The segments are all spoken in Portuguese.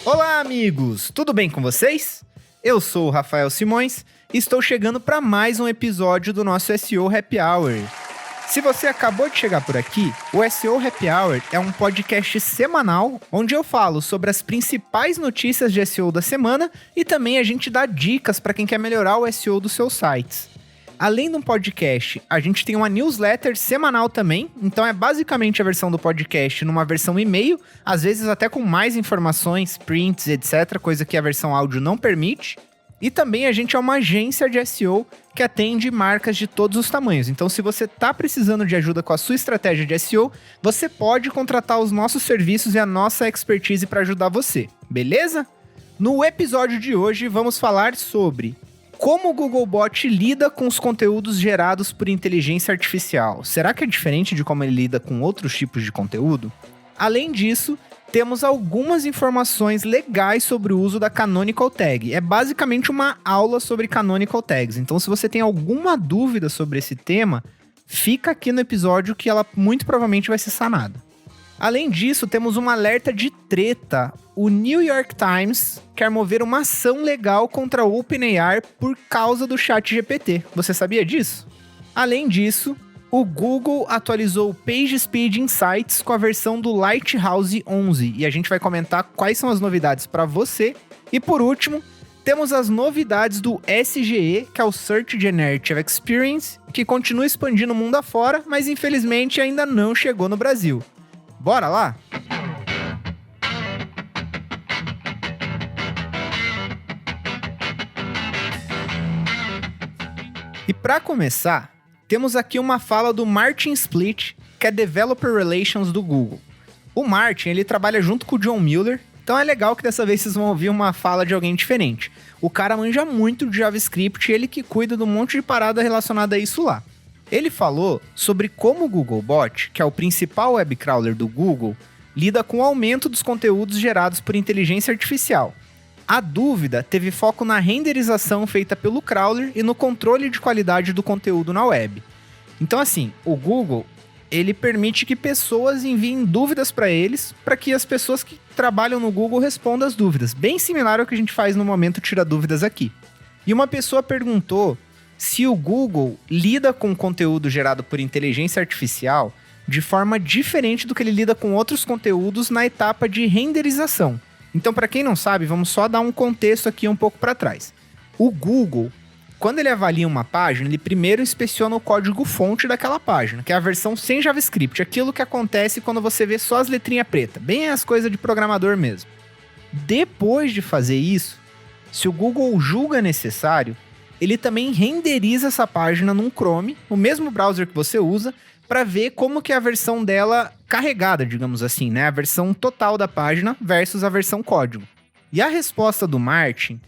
Olá, amigos! Tudo bem com vocês? Eu sou o Rafael Simões e estou chegando para mais um episódio do nosso SEO Happy Hour. Se você acabou de chegar por aqui, o SEO Happy Hour é um podcast semanal onde eu falo sobre as principais notícias de SEO da semana e também a gente dá dicas para quem quer melhorar o SEO dos seus sites. Além do podcast, a gente tem uma newsletter semanal também, então é basicamente a versão do podcast numa versão e-mail, às vezes até com mais informações, prints, etc., coisa que a versão áudio não permite. E também a gente é uma agência de SEO que atende marcas de todos os tamanhos. Então, se você está precisando de ajuda com a sua estratégia de SEO, você pode contratar os nossos serviços e a nossa expertise para ajudar você, beleza? No episódio de hoje, vamos falar sobre como o Googlebot lida com os conteúdos gerados por inteligência artificial. Será que é diferente de como ele lida com outros tipos de conteúdo? Além disso, temos algumas informações legais sobre o uso da Canonical Tag. É basicamente uma aula sobre Canonical Tags. Então, se você tem alguma dúvida sobre esse tema, fica aqui no episódio que ela muito provavelmente vai ser sanada. Além disso, temos um alerta de treta. O New York Times quer mover uma ação legal contra a OpenAI por causa do ChatGPT. Você sabia disso? Além disso, o Google atualizou o PageSpeed Insights com a versão do Lighthouse 11 e a gente vai comentar quais são as novidades para você. E por último, temos as novidades do SGE, que é o Search Generative Experience, que continua expandindo o mundo afora, mas infelizmente ainda não chegou no Brasil. Bora lá? E para começar, temos aqui uma fala do Martin Splitt, que é Developer Relations do Google. O Martin, ele trabalha junto com o John Mueller, então é legal que dessa vez vocês vão ouvir uma fala de alguém diferente. O cara manja muito de JavaScript e ele que cuida de um monte de parada relacionada a isso lá. Ele falou sobre como o Googlebot, que é o principal web crawler do Google, lida com o aumento dos conteúdos gerados por inteligência artificial. A dúvida teve foco na renderização feita pelo crawler e no controle de qualidade do conteúdo na web. Então assim, o Google, ele permite que pessoas enviem dúvidas para eles, para que as pessoas que trabalham no Google respondam as dúvidas. Bem similar ao que a gente faz no momento Tira Dúvidas aqui. E uma pessoa perguntou se o Google lida com conteúdo gerado por inteligência artificial de forma diferente do que ele lida com outros conteúdos na etapa de renderização. Então, para quem não sabe, vamos só dar um contexto aqui um pouco para trás. O Google, quando ele avalia uma página, ele primeiro inspeciona o código-fonte daquela página, que é a versão sem JavaScript, aquilo que acontece quando você vê só as letrinhas pretas, bem as coisas de programador mesmo. Depois de fazer isso, se o Google julga necessário, ele também renderiza essa página num Chrome, o mesmo browser que você usa, para ver como que é a versão dela carregada, digamos assim, né? A versão total da página versus a versão código. E a resposta do Martin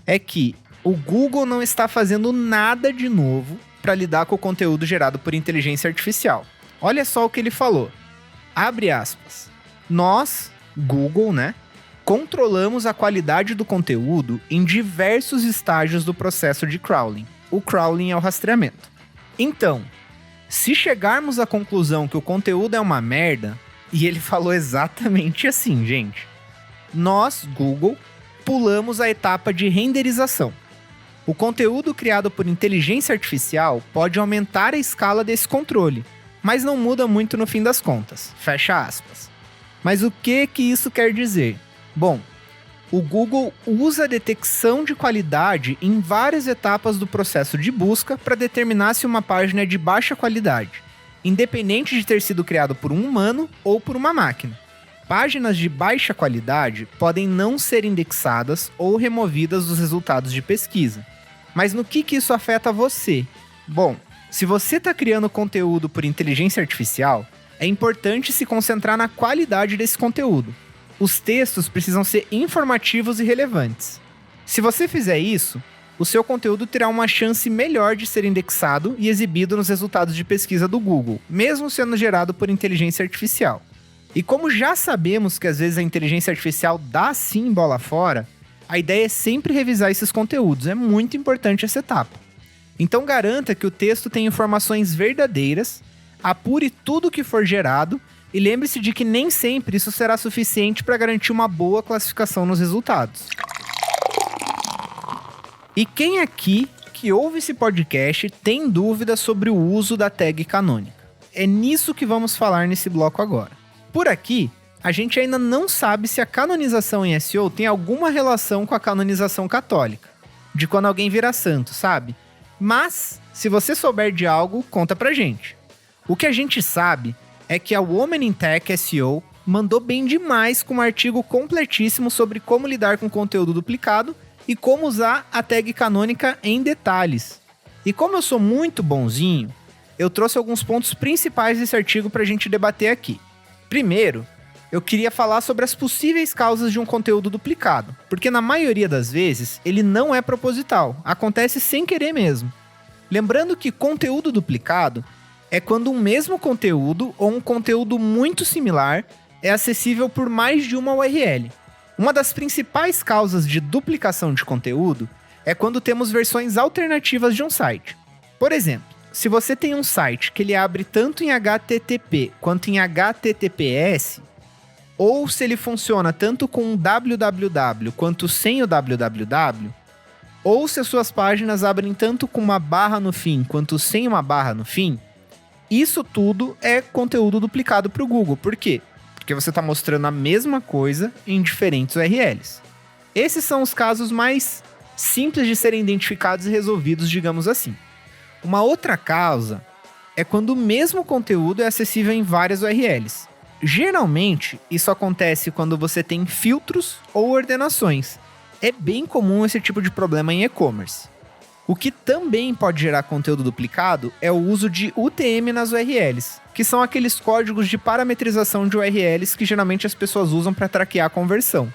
é que o Google não está fazendo nada de novo para lidar com o conteúdo gerado por inteligência artificial. Olha só o que ele falou. Abre aspas. Nós, Google, né? Controlamos a qualidade do conteúdo em diversos estágios do processo de crawling. O crawling é o rastreamento. Então, se chegarmos à conclusão que o conteúdo é uma merda, e ele falou exatamente assim, gente, nós, Google, pulamos a etapa de renderização. O conteúdo criado por inteligência artificial pode aumentar a escala desse controle, mas não muda muito no fim das contas. Fecha aspas. Mas o que isso quer dizer? Bom, o Google usa a detecção de qualidade em várias etapas do processo de busca para determinar se uma página é de baixa qualidade, independente de ter sido criado por um humano ou por uma máquina. Páginas de baixa qualidade podem não ser indexadas ou removidas dos resultados de pesquisa. Mas no que isso afeta você? Bom, se você está criando conteúdo por inteligência artificial, é importante se concentrar na qualidade desse conteúdo. Os textos precisam ser informativos e relevantes. Se você fizer isso, o seu conteúdo terá uma chance melhor de ser indexado e exibido nos resultados de pesquisa do Google, mesmo sendo gerado por inteligência artificial. E como já sabemos que às vezes a inteligência artificial dá sim bola fora, a ideia é sempre revisar esses conteúdos, é muito importante essa etapa. Então garanta que o texto tem informações verdadeiras, apure tudo que for gerado E lembre-se de que nem sempre isso será suficiente para garantir uma boa classificação nos resultados. E quem aqui que ouve esse podcast tem dúvida sobre o uso da tag canônica? É nisso que vamos falar nesse bloco agora. Por aqui, a gente ainda não sabe se a canonização em SEO tem alguma relação com a canonização católica, de quando alguém vira santo, sabe? Mas, se você souber de algo, conta pra gente. O que a gente sabe é que a Women in Tech SEO mandou bem demais com um artigo completíssimo sobre como lidar com conteúdo duplicado e como usar a tag canônica em detalhes. E como eu sou muito bonzinho, eu trouxe alguns pontos principais desse artigo pra gente debater aqui. Primeiro, eu queria falar sobre as possíveis causas de um conteúdo duplicado, porque na maioria das vezes ele não é proposital, acontece sem querer mesmo. Lembrando que conteúdo duplicado é quando um mesmo conteúdo ou um conteúdo muito similar é acessível por mais de uma URL. Uma das principais causas de duplicação de conteúdo é quando temos versões alternativas de um site. Por exemplo, se você tem um site que ele abre tanto em HTTP quanto em HTTPS, ou se ele funciona tanto com um www quanto sem o www, ou se as suas páginas abrem tanto com uma barra no fim quanto sem uma barra no fim, isso tudo é conteúdo duplicado para o Google. Por quê? Porque você está mostrando a mesma coisa em diferentes URLs. Esses são os casos mais simples de serem identificados e resolvidos, digamos assim. Uma outra causa é quando o mesmo conteúdo é acessível em várias URLs. Geralmente, isso acontece quando você tem filtros ou ordenações. É bem comum esse tipo de problema em e-commerce. O que também pode gerar conteúdo duplicado é o uso de UTM nas URLs, que são aqueles códigos de parametrização de URLs que geralmente as pessoas usam para traquear a conversão.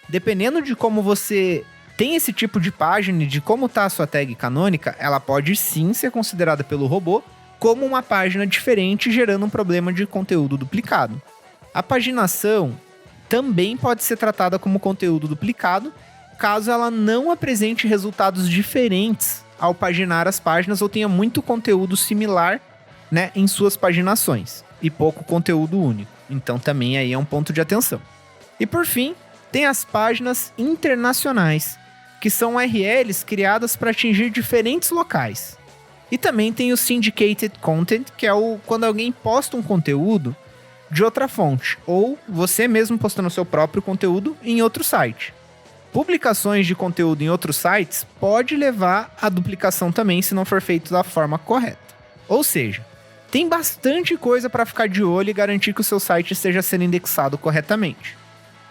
Dependendo de como você tem esse tipo de página e de como está a sua tag canônica, ela pode sim ser considerada pelo robô como uma página diferente, gerando um problema de conteúdo duplicado. A paginação também pode ser tratada como conteúdo duplicado, caso ela não apresente resultados diferentes ao paginar as páginas ou tenha muito conteúdo similar, né, em suas paginações e pouco conteúdo único. Então também aí é um ponto de atenção. E por fim, tem as páginas internacionais, que são URLs criadas para atingir diferentes locais. E também tem o syndicated content, que é quando alguém posta um conteúdo de outra fonte, ou você mesmo postando o seu próprio conteúdo em outro site. Publicações de conteúdo em outros sites pode levar à duplicação também se não for feito da forma correta. Ou seja, tem bastante coisa para ficar de olho e garantir que o seu site esteja sendo indexado corretamente.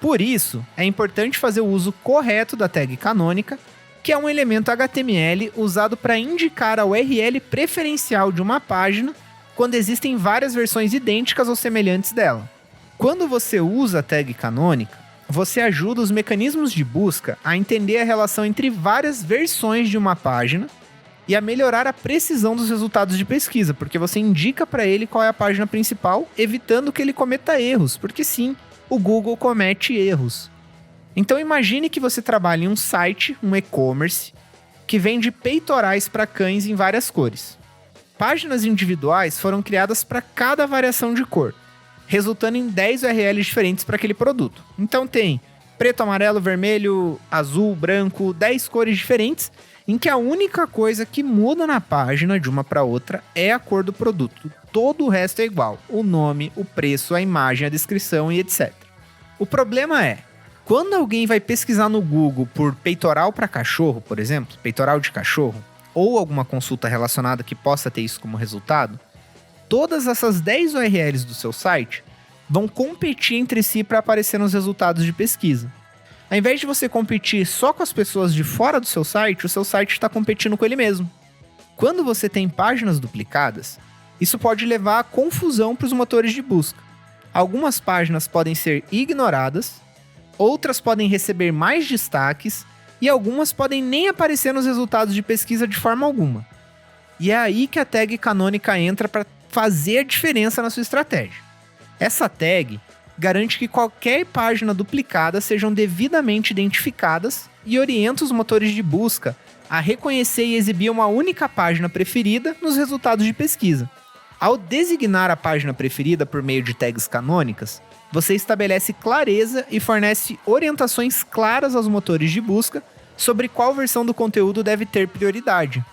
Por isso, é importante fazer o uso correto da tag canônica, que é um elemento HTML usado para indicar a URL preferencial de uma página quando existem várias versões idênticas ou semelhantes dela. Quando você usa a tag canônica, você ajuda os mecanismos de busca a entender a relação entre várias versões de uma página e a melhorar a precisão dos resultados de pesquisa, porque você indica para ele qual é a página principal, evitando que ele cometa erros, porque sim, o Google comete erros. Então imagine que você trabalha em um site, um e-commerce, que vende peitorais para cães em várias cores. Páginas individuais foram criadas para cada variação de cor, resultando em 10 URLs diferentes para aquele produto. Então tem preto, amarelo, vermelho, azul, branco, 10 cores diferentes, em que a única coisa que muda na página de uma para outra é a cor do produto. Todo o resto é igual, o nome, o preço, a imagem, a descrição e etc. O problema é, quando alguém vai pesquisar no Google por peitoral para cachorro, por exemplo, peitoral de cachorro, ou alguma consulta relacionada que possa ter isso como resultado, todas essas 10 URLs do seu site vão competir entre si para aparecer nos resultados de pesquisa. Ao invés de você competir só com as pessoas de fora do seu site, o seu site está competindo com ele mesmo. Quando você tem páginas duplicadas, isso pode levar a confusão para os motores de busca. Algumas páginas podem ser ignoradas, outras podem receber mais destaques e algumas podem nem aparecer nos resultados de pesquisa de forma alguma. E é aí que a tag canônica entra para fazer a diferença na sua estratégia. Essa tag garante que qualquer página duplicada sejam devidamente identificadas e orienta os motores de busca a reconhecer e exibir uma única página preferida nos resultados de pesquisa. Ao designar a página preferida por meio de tags canônicas, você estabelece clareza e fornece orientações claras aos motores de busca sobre qual versão do conteúdo deve ter prioridade.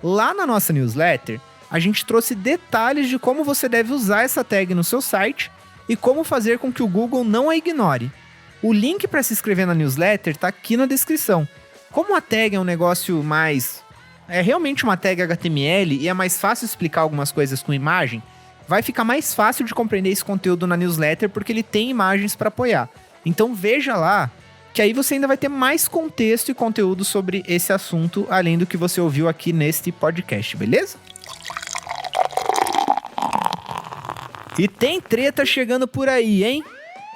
Lá na nossa newsletter, a gente trouxe detalhes de como você deve usar essa tag no seu site e como fazer com que o Google não a ignore. O link para se inscrever na newsletter está aqui na descrição. Como a tag é um negócio mais... é realmente uma tag HTML e é mais fácil explicar algumas coisas com imagem, vai ficar mais fácil de compreender esse conteúdo na newsletter porque ele tem imagens para apoiar. Então veja lá, que aí você ainda vai ter mais contexto e conteúdo sobre esse assunto, além do que você ouviu aqui neste podcast, beleza? E tem treta chegando por aí, hein?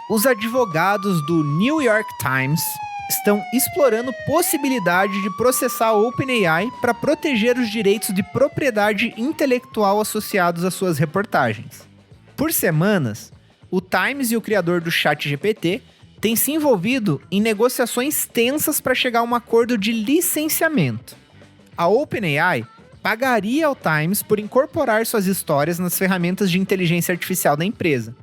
Os advogados do New York Times estão explorando possibilidade de processar a OpenAI para proteger os direitos de propriedade intelectual associados às suas reportagens. Por semanas, o Times e o criador do ChatGPT têm se envolvido em negociações tensas para chegar a um acordo de licenciamento. A OpenAI pagaria ao Times por incorporar suas histórias nas ferramentas de inteligência artificial da empresa.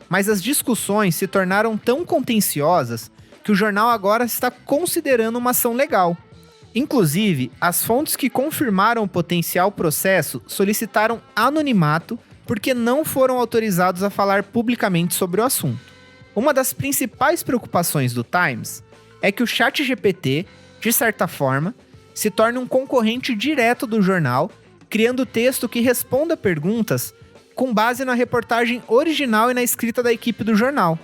Mas as discussões se tornaram tão contenciosas que o jornal agora está considerando uma ação legal. Inclusive, as fontes que confirmaram o potencial processo solicitaram anonimato porque não foram autorizados a falar publicamente sobre o assunto. Uma das principais preocupações do Times é que o ChatGPT, de certa forma, se torne um concorrente direto do jornal, criando texto que responda perguntas com base na reportagem original e na escrita da equipe do jornal.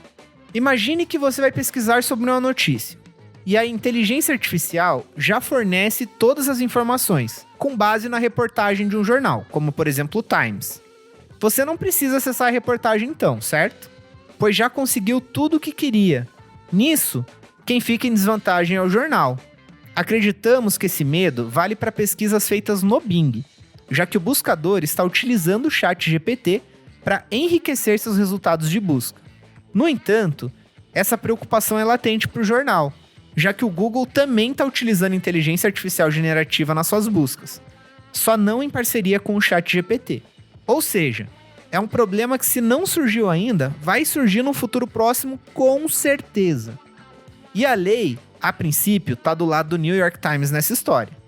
Imagine que você vai pesquisar sobre uma notícia, e a inteligência artificial já fornece todas as informações, com base na reportagem de um jornal, como por exemplo o Times. Você não precisa acessar a reportagem então, certo? Pois já conseguiu tudo o que queria. Nisso, quem fica em desvantagem é o jornal. Acreditamos que esse medo vale para pesquisas feitas no Bing, já que o buscador está utilizando o ChatGPT para enriquecer seus resultados de busca. No entanto, essa preocupação é latente para o jornal, já que o Google também está utilizando inteligência artificial generativa nas suas buscas, só não em parceria com o ChatGPT. Ou seja, é um problema que, se não surgiu ainda, vai surgir no futuro próximo com certeza. E a lei, a princípio, está do lado do New York Times nessa história.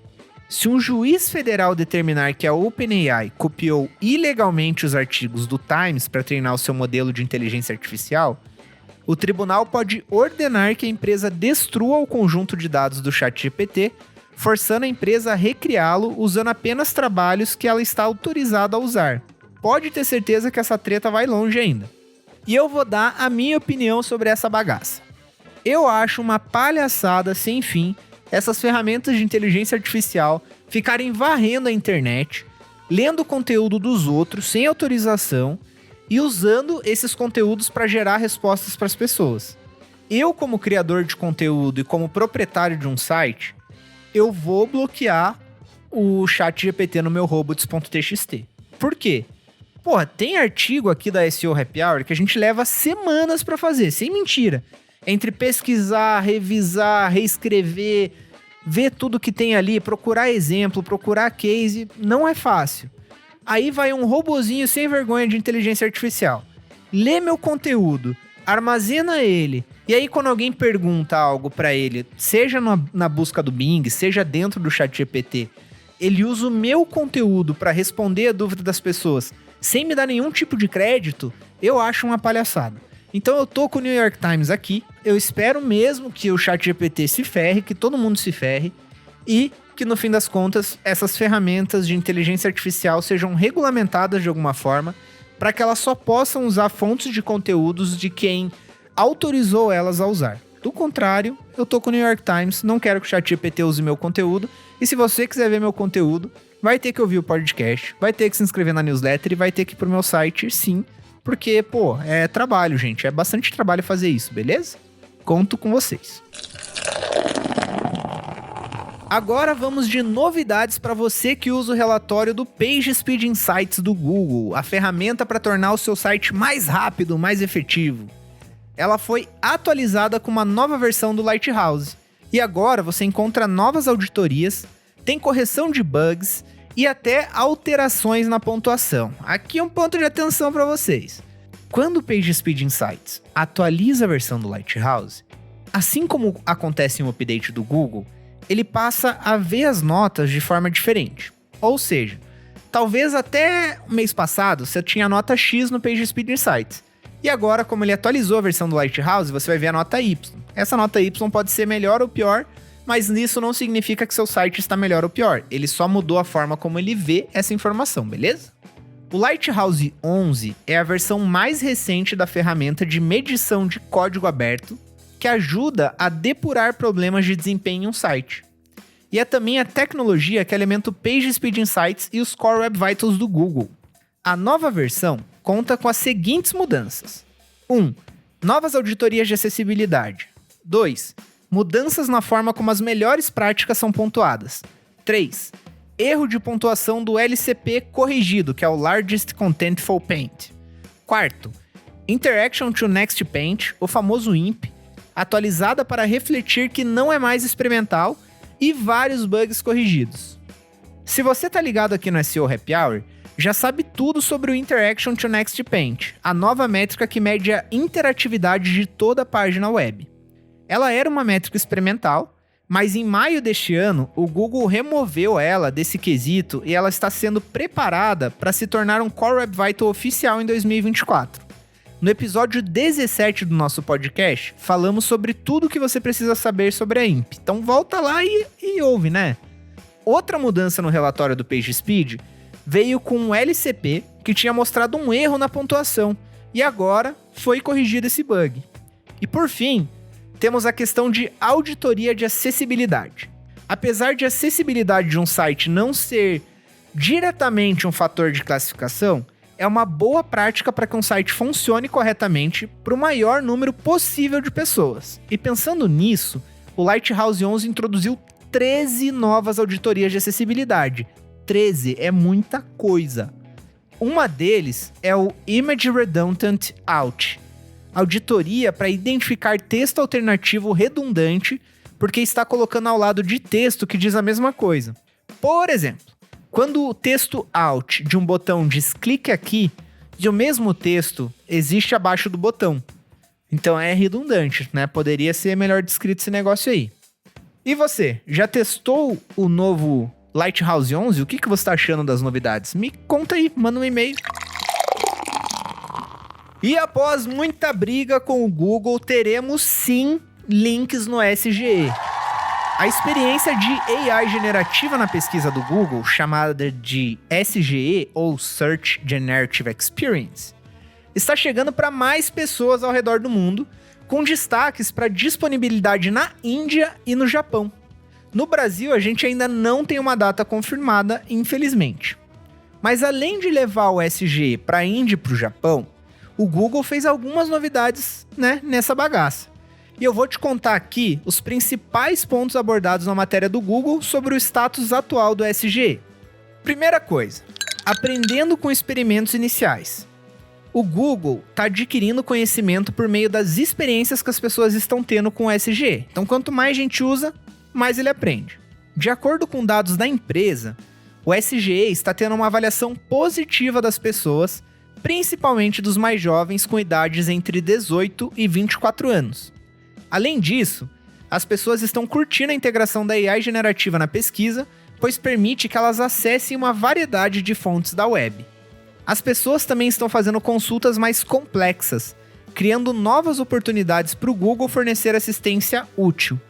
Se um juiz federal determinar que a OpenAI copiou ilegalmente os artigos do Times para treinar o seu modelo de inteligência artificial, o tribunal pode ordenar que a empresa destrua o conjunto de dados do ChatGPT, forçando a empresa a recriá-lo usando apenas trabalhos que ela está autorizada a usar. Pode ter certeza que essa treta vai longe ainda. E eu vou dar a minha opinião sobre essa bagaça. Eu acho uma palhaçada sem fim essas ferramentas de inteligência artificial ficarem varrendo a internet, lendo o conteúdo dos outros sem autorização e usando esses conteúdos para gerar respostas para as pessoas. Eu, como criador de conteúdo e como proprietário de um site, eu vou bloquear o ChatGPT no meu robots.txt. Por quê? Porra, tem artigo aqui da SEO Happy Hour que a gente leva semanas para fazer, sem mentira. Entre pesquisar, revisar, reescrever, ver tudo que tem ali, procurar exemplo, procurar case, não é fácil. Aí vai um robozinho sem vergonha de inteligência artificial, lê meu conteúdo, armazena ele, e aí quando alguém pergunta algo para ele, seja na busca do Bing, seja dentro do ChatGPT, ele usa o meu conteúdo para responder a dúvida das pessoas, sem me dar nenhum tipo de crédito, eu acho uma palhaçada. Então eu tô com o New York Times aqui, eu espero mesmo que o ChatGPT se ferre, que todo mundo se ferre, e que no fim das contas essas ferramentas de inteligência artificial sejam regulamentadas de alguma forma, para que elas só possam usar fontes de conteúdos de quem autorizou elas a usar. Do contrário, eu tô com o New York Times, não quero que o ChatGPT use meu conteúdo, e se você quiser ver meu conteúdo, vai ter que ouvir o podcast, vai ter que se inscrever na newsletter e vai ter que ir pro meu site, sim, porque, pô, é trabalho, gente. É bastante trabalho fazer isso, beleza? Conto com vocês. Agora vamos de novidades para você que usa o relatório do PageSpeed Insights do Google, a ferramenta para tornar o seu site mais rápido, mais efetivo. Ela foi atualizada com uma nova versão do Lighthouse. E agora você encontra novas auditorias, tem correção de bugs e até alterações na pontuação. Aqui um ponto de atenção para vocês. Quando o PageSpeed Insights atualiza a versão do Lighthouse, assim como acontece em um update do Google, ele passa a ver as notas de forma diferente. Ou seja, talvez até o mês passado você tinha nota X no PageSpeed Insights. E agora, como ele atualizou a versão do Lighthouse, você vai ver a nota Y. Essa nota Y pode ser melhor ou pior, mas isso não significa que seu site está melhor ou pior. Ele só mudou a forma como ele vê essa informação, beleza? O Lighthouse 11 é a versão mais recente da ferramenta de medição de código aberto que ajuda a depurar problemas de desempenho em um site. E é também a tecnologia que alimenta o PageSpeed Insights e os Core Web Vitals do Google. A nova versão conta com as seguintes mudanças. 1. Novas auditorias de acessibilidade. 2. Mudanças na forma como as melhores práticas são pontuadas. 3. Erro de pontuação do LCP corrigido, que é o Largest Contentful Paint. 4. Interaction to Next Paint, o famoso INP, atualizada para refletir que não é mais experimental, e vários bugs corrigidos. Se você tá ligado aqui no SEO Happy Hour, já sabe tudo sobre o Interaction to Next Paint, a nova métrica que mede a interatividade de toda a página web. Ela era uma métrica experimental, mas em maio deste ano, o Google removeu ela desse quesito e ela está sendo preparada para se tornar um Core Web Vital oficial em 2024. No episódio 17 do nosso podcast, falamos sobre tudo que você precisa saber sobre a INP. Então volta lá e ouve, né? Outra mudança no relatório do PageSpeed veio com um LCP que tinha mostrado um erro na pontuação e agora foi corrigido esse bug. E por fim, temos a questão de auditoria de acessibilidade. Apesar de a acessibilidade de um site não ser diretamente um fator de classificação, é uma boa prática para que um site funcione corretamente para o maior número possível de pessoas. E pensando nisso, o Lighthouse 11 introduziu 13 novas auditorias de acessibilidade. 13 é muita coisa. Uma deles é o Image Redundant Out, auditoria para identificar texto alternativo redundante porque está colocando ao lado de texto que diz a mesma coisa. Por exemplo, quando o texto out de um botão diz clique aqui, e o mesmo texto existe abaixo do botão. Então é redundante, né? Poderia ser melhor descrito esse negócio aí. E você, já testou o novo Lighthouse 11? O que você está achando das novidades? Me conta aí, manda um e-mail. E após muita briga com o Google, teremos sim links no SGE. A experiência de AI generativa na pesquisa do Google, chamada de SGE, ou Search Generative Experience, está chegando para mais pessoas ao redor do mundo, com destaques para disponibilidade na Índia e no Japão. No Brasil, a gente ainda não tem uma data confirmada, infelizmente. Mas além de levar o SGE para a Índia e para o Japão, o Google fez algumas novidades, nessa bagaça. E eu vou te contar aqui os principais pontos abordados na matéria do Google sobre o status atual do SGE. Primeira coisa, aprendendo com experimentos iniciais. O Google está adquirindo conhecimento por meio das experiências que as pessoas estão tendo com o SGE. Então, quanto mais gente usa, mais ele aprende. De acordo com dados da empresa, o SGE está tendo uma avaliação positiva das pessoas, principalmente dos mais jovens com idades entre 18 e 24 anos. Além disso, as pessoas estão curtindo a integração da AI generativa na pesquisa, pois permite que elas acessem uma variedade de fontes da web. As pessoas também estão fazendo consultas mais complexas, criando novas oportunidades para o Google fornecer assistência útil.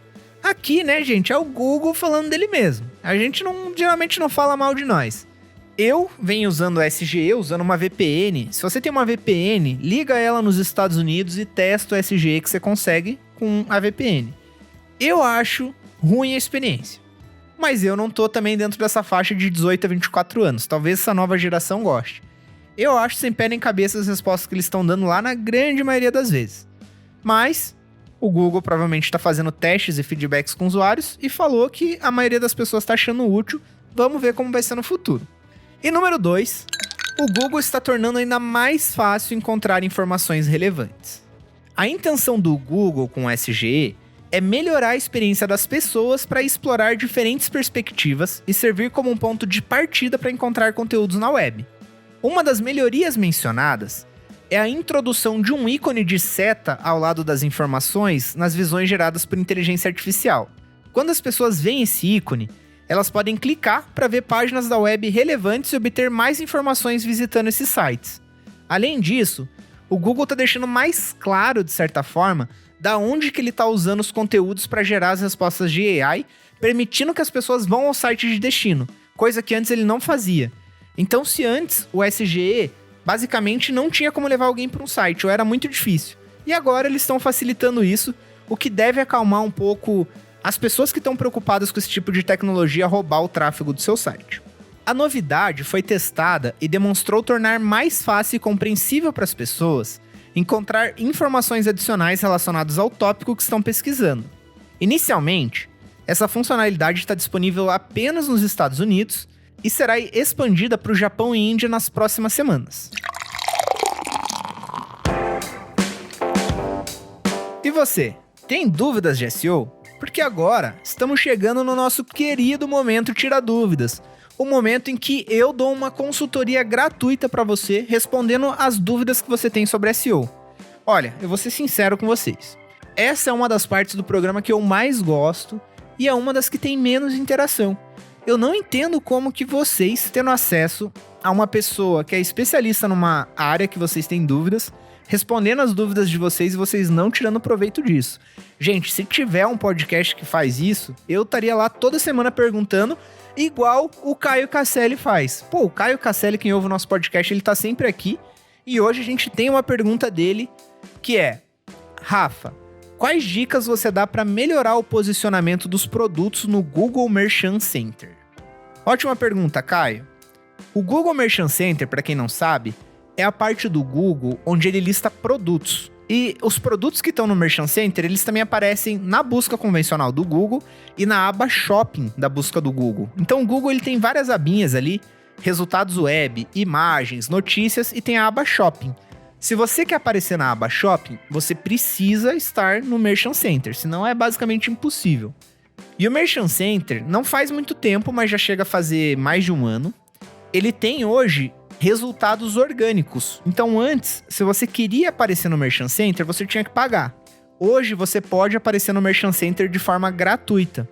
Aqui, gente, é o Google falando dele mesmo. A gente geralmente não fala mal de nós. Eu venho usando o SGE, usando uma VPN. Se você tem uma VPN, liga ela nos Estados Unidos e testa o SGE que você consegue com a VPN. Eu acho ruim a experiência. Mas eu não tô também dentro dessa faixa de 18 a 24 anos. Talvez essa nova geração goste. Eu acho sem pé nem cabeça as respostas que eles estão dando lá na grande maioria das vezes. Mas o Google provavelmente está fazendo testes e feedbacks com usuários e falou que a maioria das pessoas está achando útil. Vamos ver como vai ser no futuro. E número 2, o Google está tornando ainda mais fácil encontrar informações relevantes. A intenção do Google com o SGE é melhorar a experiência das pessoas para explorar diferentes perspectivas e servir como um ponto de partida para encontrar conteúdos na web. Uma das melhorias mencionadas é a introdução de um ícone de seta ao lado das informações nas visões geradas por inteligência artificial. Quando as pessoas veem esse ícone, elas podem clicar para ver páginas da web relevantes e obter mais informações visitando esses sites. Além disso, o Google está deixando mais claro, de certa forma, da onde que ele está usando os conteúdos para gerar as respostas de AI, permitindo que as pessoas vão ao site de destino, coisa que antes ele não fazia. Então, se antes o SGE basicamente não tinha como levar alguém para um site, ou era muito difícil, e agora eles estão facilitando isso, o que deve acalmar um pouco as pessoas que estão preocupadas com esse tipo de tecnologia roubar o tráfego do seu site. A novidade foi testada e demonstrou tornar mais fácil e compreensível para as pessoas encontrar informações adicionais relacionadas ao tópico que estão pesquisando. Inicialmente, essa funcionalidade está disponível apenas nos Estados Unidos e será expandida para o Japão e Índia nas próximas semanas. E você, tem dúvidas de SEO? Porque agora estamos chegando no nosso querido momento Tira Dúvidas, o momento em que eu dou uma consultoria gratuita para você, respondendo as dúvidas que você tem sobre SEO. Olha, eu vou ser sincero com vocês. Essa é uma das partes do programa que eu mais gosto e é uma das que tem menos interação. Eu não entendo como que vocês, tendo acesso a uma pessoa que é especialista numa área que vocês têm dúvidas, respondendo as dúvidas de vocês e vocês não tirando proveito disso. Gente, se tiver um podcast que faz isso, eu estaria lá toda semana perguntando, igual o Caio Casselli faz. Pô, o Caio Casselli, quem ouve o nosso podcast, ele tá sempre aqui. E hoje a gente tem uma pergunta dele, que é: Rafa, quais dicas você dá para melhorar o posicionamento dos produtos no Google Merchant Center? Ótima pergunta, Caio. O Google Merchant Center, para quem não sabe, é a parte do Google onde ele lista produtos. E os produtos que estão no Merchant Center, eles também aparecem na busca convencional do Google e na aba Shopping da busca do Google. Então o Google ele tem várias abinhas ali, resultados web, imagens, notícias e tem a aba Shopping. Se você quer aparecer na aba Shopping, você precisa estar no Merchant Center, senão é basicamente impossível. E o Merchant Center não faz muito tempo, mas já chega a fazer mais de um ano. Ele tem hoje resultados orgânicos. Então antes, se você queria aparecer no Merchant Center, você tinha que pagar. Hoje você pode aparecer no Merchant Center de forma gratuita.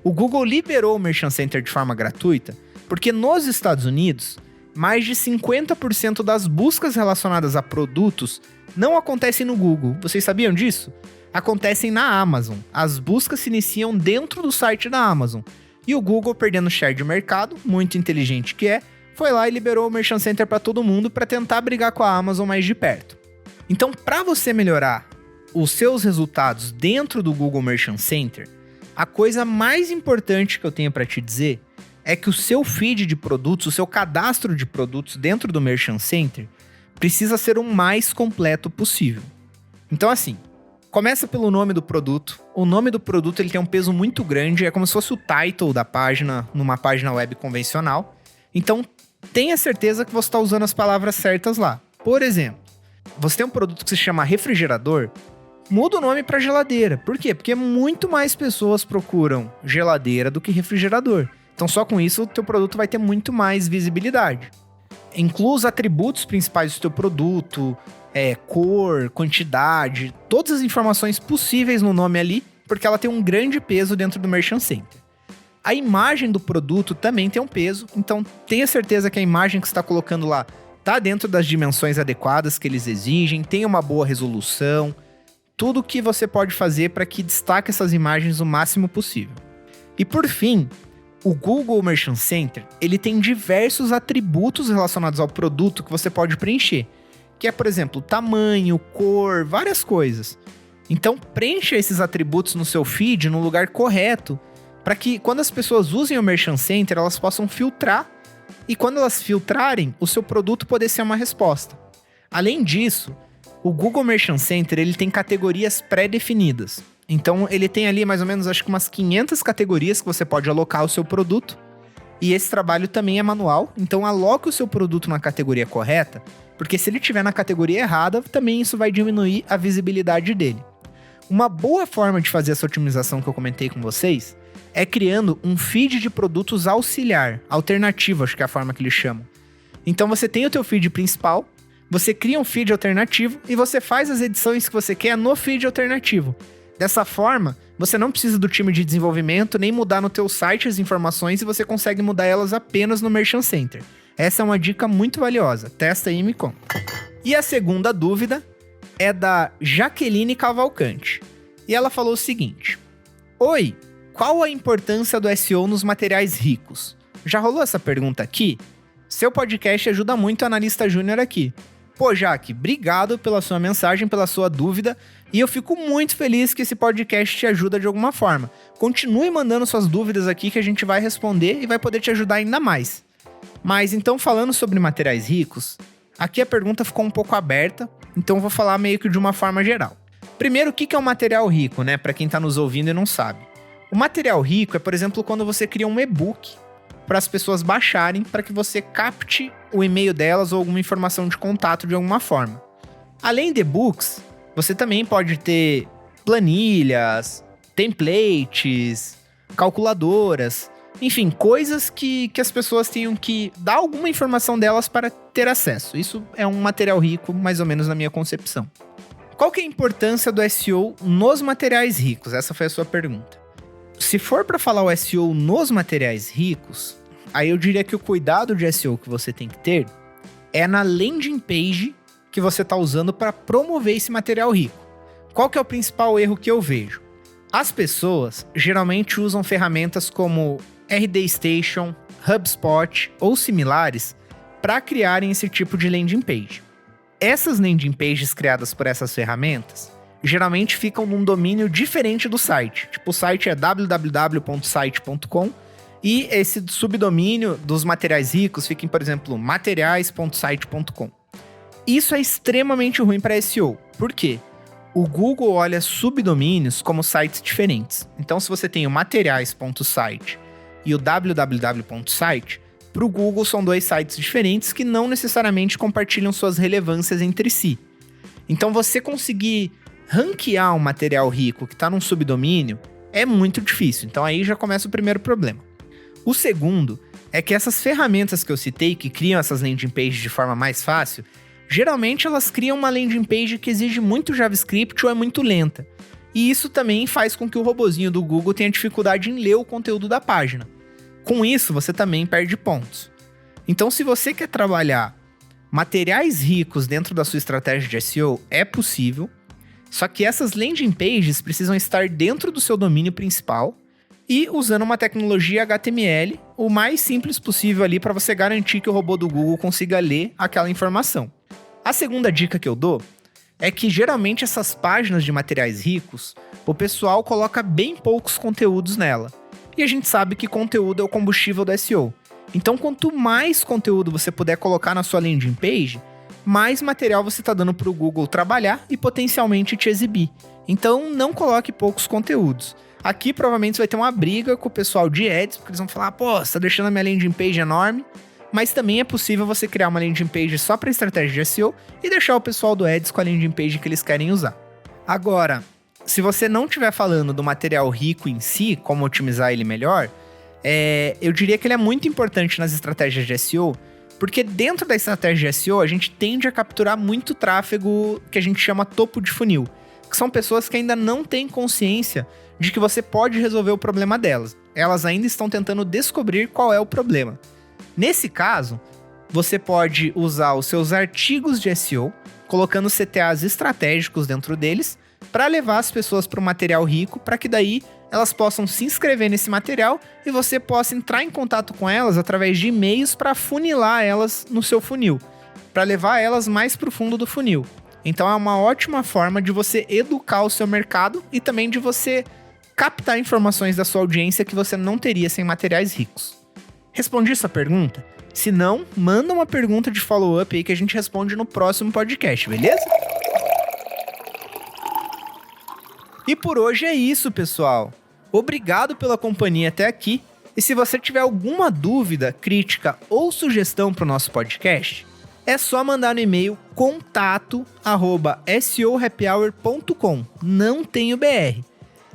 O Google liberou o Merchant Center de forma gratuita porque nos Estados Unidos, mais de 50% das buscas relacionadas a produtos não acontecem no Google. Vocês sabiam disso? Acontecem na Amazon. As buscas se iniciam dentro do site da Amazon. E o Google, perdendo share de mercado, muito inteligente que é, foi lá e liberou o Merchant Center para todo mundo para tentar brigar com a Amazon mais de perto. Então, para você melhorar os seus resultados dentro do Google Merchant Center, a coisa mais importante que eu tenho para te dizer é que o seu feed de produtos, o seu cadastro de produtos dentro do Merchant Center precisa ser o mais completo possível. Então, assim, começa pelo nome do produto. O nome do produto ele tem um peso muito grande, é como se fosse o title da página numa página web convencional. Então, tenha certeza que você está usando as palavras certas lá. Por exemplo, você tem um produto que se chama refrigerador, muda o nome para geladeira. Por quê? Porque muito mais pessoas procuram geladeira do que refrigerador. Então só com isso o teu produto vai ter muito mais visibilidade. Inclua os atributos principais do teu produto, cor, quantidade, todas as informações possíveis no nome ali, porque ela tem um grande peso dentro do Merchant Center. A imagem do produto também tem um peso, então tenha certeza que a imagem que você está colocando lá está dentro das dimensões adequadas que eles exigem, tem uma boa resolução, tudo que você pode fazer para que destaque essas imagens o máximo possível. E por fim, o Google Merchant Center ele tem diversos atributos relacionados ao produto que você pode preencher, que é, por exemplo, tamanho, cor, várias coisas. Então preencha esses atributos no seu feed no lugar correto, para que quando as pessoas usem o Merchant Center, elas possam filtrar, e quando elas filtrarem, o seu produto poder ser uma resposta. Além disso, o Google Merchant Center ele tem categorias pré-definidas. Então ele tem ali mais ou menos, acho que umas 500 categorias que você pode alocar o seu produto, e esse trabalho também é manual, então aloque o seu produto na categoria correta, porque se ele estiver na categoria errada, também isso vai diminuir a visibilidade dele. Uma boa forma de fazer essa otimização que eu comentei com vocês é criando um feed de produtos auxiliar, alternativo, acho que é a forma que eles chamam. Então você tem o teu feed principal, você cria um feed alternativo e você faz as edições que você quer no feed alternativo. Dessa forma, você não precisa do time de desenvolvimento nem mudar no teu site as informações e você consegue mudar elas apenas no Merchant Center. Essa é uma dica muito valiosa. Testa aí e me conta. E a segunda dúvida é da Jaqueline Cavalcante. E ela falou o seguinte: Oi, qual a importância do SEO nos materiais ricos? Já rolou essa pergunta aqui? Seu podcast ajuda muito o analista júnior aqui. Pô, Jaque, obrigado pela sua mensagem, pela sua dúvida, e eu fico muito feliz que esse podcast te ajuda de alguma forma. Continue mandando suas dúvidas aqui que a gente vai responder e vai poder te ajudar ainda mais. Mas então, falando sobre materiais ricos, aqui a pergunta ficou um pouco aberta, então eu vou falar meio que de uma forma geral. Primeiro, o que é um material rico, né? Para quem tá nos ouvindo e não sabe. O material rico é, por exemplo, quando você cria um e-book para as pessoas baixarem para que você capte o e-mail delas ou alguma informação de contato de alguma forma. Além de e-books, você também pode ter planilhas, templates, calculadoras, enfim, coisas que as pessoas tenham que dar alguma informação delas para ter acesso. Isso é um material rico, mais ou menos na minha concepção. Qual que é a importância do SEO nos materiais ricos? Essa foi a sua pergunta. Se for para falar o SEO nos materiais ricos, aí eu diria que o cuidado de SEO que você tem que ter é na landing page que você está usando para promover esse material rico. Qual que é o principal erro que eu vejo? As pessoas geralmente usam ferramentas como RD Station, HubSpot ou similares para criarem esse tipo de landing page. Essas landing pages criadas por essas ferramentas geralmente ficam num domínio diferente do site. Tipo, o site é www.site.com e esse subdomínio dos materiais ricos fica em, por exemplo, materiais.site.com. Isso é extremamente ruim para SEO. Por quê? O Google olha subdomínios como sites diferentes. Então, se você tem o materiais.site e o www.site, para o Google são dois sites diferentes que não necessariamente compartilham suas relevâncias entre si. Então, você conseguir ranquear um material rico que está num subdomínio é muito difícil. Então aí já começa o primeiro problema. O segundo é que essas ferramentas que eu citei, que criam essas landing pages de forma mais fácil, geralmente elas criam uma landing page que exige muito JavaScript ou é muito lenta. E isso também faz com que o robozinho do Google tenha dificuldade em ler o conteúdo da página. Com isso, você também perde pontos. Então, se você quer trabalhar materiais ricos dentro da sua estratégia de SEO, é possível. Só que essas landing pages precisam estar dentro do seu domínio principal e usando uma tecnologia HTML o mais simples possível ali para você garantir que o robô do Google consiga ler aquela informação. A segunda dica que eu dou é que geralmente essas páginas de materiais ricos, o pessoal coloca bem poucos conteúdos nela. E a gente sabe que conteúdo é o combustível do SEO. Então, quanto mais conteúdo você puder colocar na sua landing page, mais material você está dando para o Google trabalhar e potencialmente te exibir. Então, não coloque poucos conteúdos. Aqui, provavelmente, você vai ter uma briga com o pessoal de Ads, porque eles vão falar, pô, você está deixando a minha landing page enorme. Mas também é possível você criar uma landing page só para estratégia de SEO e deixar o pessoal do Ads com a landing page que eles querem usar. Agora, se você não estiver falando do material rico em si, como otimizar ele melhor, eu diria que ele é muito importante nas estratégias de SEO, porque dentro da estratégia de SEO, a gente tende a capturar muito tráfego que a gente chama topo de funil, que são pessoas que ainda não têm consciência de que você pode resolver o problema delas. Elas ainda estão tentando descobrir qual é o problema. Nesse caso, você pode usar os seus artigos de SEO, colocando CTAs estratégicos dentro deles, para levar as pessoas para o material rico, para que daí elas possam se inscrever nesse material e você possa entrar em contato com elas através de e-mails para funilar elas no seu funil, para levar elas mais para o fundo do funil. Então é uma ótima forma de você educar o seu mercado e também de você captar informações da sua audiência que você não teria sem materiais ricos. Respondi essa pergunta? Se não, manda uma pergunta de follow-up aí que a gente responde no próximo podcast, beleza? E por hoje é isso, pessoal. Obrigado pela companhia até aqui. E se você tiver alguma dúvida, crítica ou sugestão para o nosso podcast, É só mandar no e-mail contato@seohappyhour.com, não tem o BR.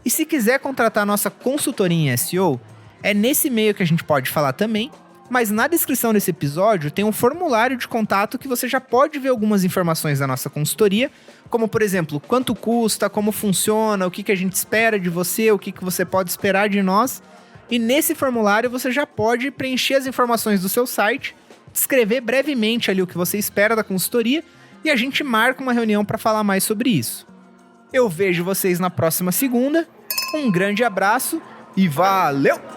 E se quiser contratar nossa consultoria em SEO, é nesse e-mail que a gente pode falar também, mas na descrição desse episódio tem um formulário de contato que você já pode ver algumas informações da nossa consultoria, como por exemplo, quanto custa, como funciona, o que a gente espera de você, o que você pode esperar de nós. E nesse formulário você já pode preencher as informações do seu site, descrever brevemente ali o que você espera da consultoria e a gente marca uma reunião para falar mais sobre isso. Eu vejo vocês na próxima segunda, um grande abraço e valeu!